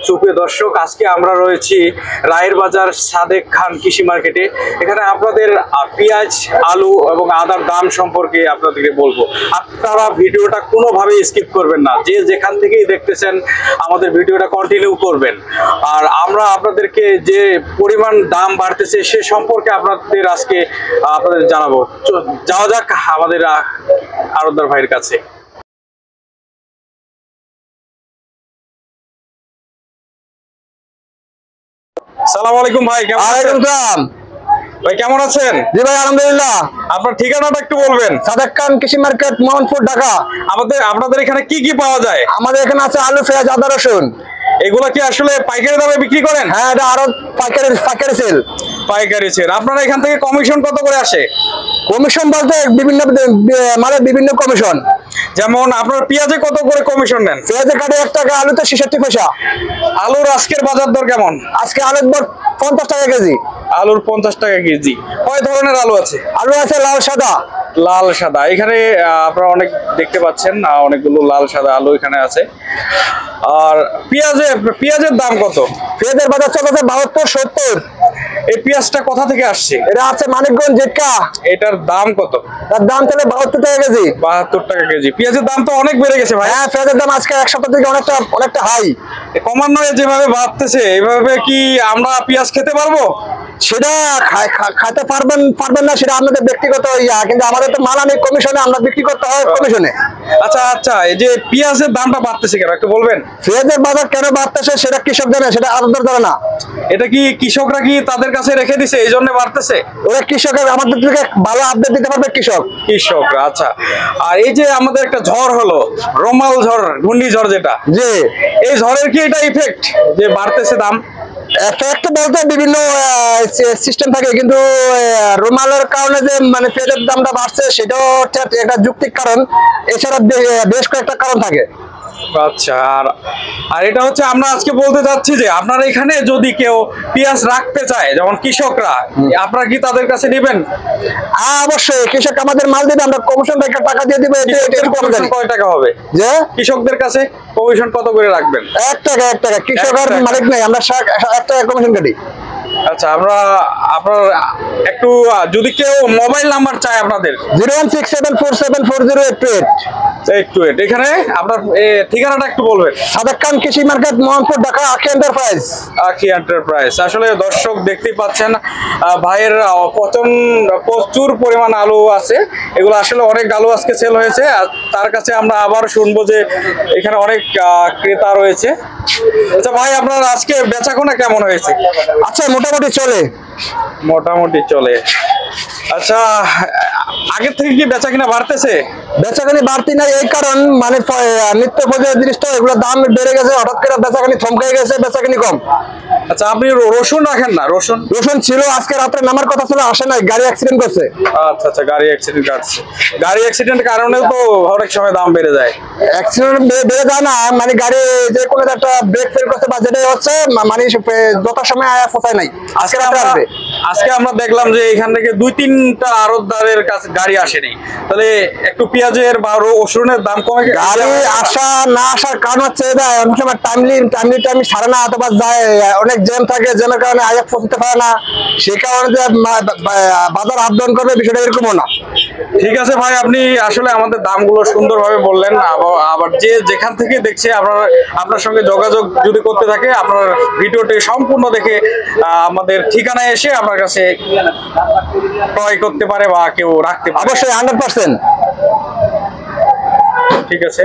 সুপ্রিয় দর্শক, আজকে আমরা রয়েছি রায়ের বাজার সাদেক খান কৃষি মার্কেটে। এখানে আপনাদের পেঁয়াজ, আলু এবং আদার দাম সম্পর্কে আপনাদেরকে বলবো। আপনারা ভিডিওটা কোনোভাবেই স্কিপ করবেন না, যে যেখান থেকেই দেখতেছেন আমাদের ভিডিওটা কন্টিনিউ করবেন। আর আমরা আপনাদেরকে যে পরিমাণ দাম বাড়তেছে সে সম্পর্কে আপনাদের আজকে আপনাদের জানাবো। যাওয়া যাক আমাদের আড়তদার ভাইয়ের কাছে। সালাম আলাইকুম ভাই, কেমন আছেন? ভাই কেমন আছেন? জি ভাই আলহামদুলিল্লাহ। আপনার ঠিকানাটা একটু বলবেন। সাদেক খান কৃষি মার্কেট, মোহনপুর, ঢাকা। আপনাদের এখানে কি কি পাওয়া যায়? আমাদের এখানে আছে আলু, পেঁয়াজ, আদা, রসুন। এগুলা কি আসলে পাইকারি দামে বিক্রি করেন? হ্যাঁ, এটা আরো পাইকারি সেল। পাইকারি সেল। আপনারা এখান থেকে কমিশন কত করে আসে? কমিশন বলতে বিভিন্ন মানে বিভিন্ন কমিশন। যেমন আপনার পেঁয়াজে কত করে কমিশন নেন? পেঁয়াজে কাটে 1 টাকা, আলুতে 66 পয়সা। আলুর আজকের বাজার দর কেমন? আজকে আলুর দর 50 টাকা কেজি। আলুর 50 টাকা কেজি। কয় ধরনের আলু আছে? আলু আছে লাল, সাদা। লাল সাদা। এখানে আপনারা অনেক দেখতে পাচ্ছেন, অনেকগুলো লাল সাদা আলু এখানে আছে। আর পেঁয়াজের দাম কত? পেঁয়াজের বাজার চলছে 72, 70। এই পেঁয়াজটা কোথা থেকে আসছে? এটা আছে মানিকগঞ্জ, জেটকা। এটার দাম কত? তার দাম চলে 72 টাকা কেজি। 72 টাকা কেজি। পেঁয়াজের দাম তো অনেক বেড়ে গেছে ভাই। হ্যাঁ, পেঁয়াজের দাম আজকে এক সপ্তাহ থেকে অনেকটা হাই। ক্রমান্বয়ে যেভাবে বাড়তেছে, এভাবে কি আমরা পেঁয়াজ খেতে পারবো? সেটা খাইতে পারবেন না, সেটা আপনাদের ব্যক্তিগত কিন্তু আমাদের তো মাল আনি কমিশনে, আমরা বিক্রি করতে হয় কমিশনে। আচ্ছা, এই যে পেঁয়াজের দামটা বাড়তেছে কেন একটু বলবেন? পেঁয়াজের বাজার কেন বাড়তেছে সেটা কৃষক জানে, সেটা আড়তদার জানে না। এটা কি কৃষকরা কি তাদের কাছে রেখে দিছে এই জন্য বাড়তেছে? ওরা কৃষকের আমাদের থেকে ভালো আপডেট দিতে পারবে কৃষকরা। আচ্ছা, আর এই যে আমাদের একটা ঝড় হলো, রোমাল ঝড়, ঘূর্ণিঝড় যেটা, যে এই ঝড়ের কি এটা ইফেক্ট যে বাড়তেছে দাম? এফেক্ট বলতে বিভিন্ন সিস্টেম থাকে, কিন্তু রোমালের কারণে যে মানে পেঁয়াজের দামটা বাড়ছে সেটাও একটা যৌক্তিক কারণ। এছাড়া বেশ কয়েকটা কারণ থাকে। আচ্ছা, আর এটা হচ্ছে আমরা আজকে বলতে চাচ্ছি যে আপনারা এখানে যদি কেউ পেঁয়াজ রাখতে চায়, যেমন কৃষকরা, আপনারা কি তাদের কাছে নেবেন? অবশ্যই কৃষক আমাদের মাল দিবে, আমরা কমিশন থেকে টাকা দিয়ে দিবে। কয় টাকা হবে? যে কৃষকদের কাছে কমিশন কত করে রাখবেন? 1 টাকা। কৃষকের মালিক নাই, আমরা 1 টাকা কমিশন কাটি। আচ্ছা, আপনার একটু যদি কেউ মোবাইল নাম্বার চায় আপনাদের, 01674740828। এখানে আপনার ঠিকানাটা একটু বলবেন। সাদেক খান কৃষি মার্কেট, মোহনপুর, ঢাকা, আখি এন্টারপ্রাইজ। আসলে দর্শক দেখতেই পাচ্ছেন ভাইয়ের প্রচুর পরিমাণ আলু আছে। এগুলো আসলে অনেক আলু আজকে সেল হয়েছে। আর তার কাছে আমরা আবার শুনবো যে এখানে অনেক ক্রেতা রয়েছে। আচ্ছা ভাই, আপনার আজকে বেচাকেনা কেমন হয়েছে? আচ্ছা, মোটামুটি চলে। আচ্ছা, আগের থেকে কি বেচাকেনা বাড়তেছে? বেচাকেনি বাড়তি নাই, এই কারণ মানে নিত্য প্রয়োজনীয় জিনিস তো এগুলো দাম বেড়ে গেছে, হঠাৎ করে বেচাকেনি থমকে গেছে, বেচাকেনি কম। আচ্ছা, আপনি রসুন রাখেন না? রসুন ছিল, আজকে রাত্রে নামার কথা ছিল, আসে নাই, গাড়ি অ্যাক্সিডেন্ট করছে। আচ্ছা, গাড়ি অ্যাক্সিডেন্ট কারণেও তো অনেক সময় দাম বেড়ে যায়। অ্যাক্সিডেন্ট বেড়ে যায় না, মানে গাড়ি যে কোনো একটা ব্রেক ফেল করছে বা যেটাই হচ্ছে, মানে যত সময় আয়া পৌঁছায় নাই। আজকে আমরা দেখলাম যে এখান থেকে 2-3টা আড়তদারের কাছে গাড়ি আসেনি। তাহলে একটু পেঁয়াজের বা রসুনের দাম কমে গেছে। গাড়ি আসা না আসার কারণ হচ্ছে অনেক সময় টাইমলি ছাড়ে না, অথবা যায় অনেক জ্যাম থাকে, জ্যামের কারণে আগে পৌঁছতে পারে না। সেই কারণে যে বাজার আপডাউন করবে বিষয়টা এরকমও না। ঠিক আছে ভাই, আপনি আসলে আমাদের দামগুলো সুন্দরভাবে বললেন। আবার যে যেখান থেকে দেখছে আপনার সঙ্গে যোগাযোগ যদি করতে থাকে, আপনার ভিডিওটি সম্পূর্ণ দেখে আমাদের ঠিকানায় এসে আপনার কাছে ক্রয় করতে পারে বা কেউ রাখতে পারে। অবশ্যই 100%। ঠিক আছে।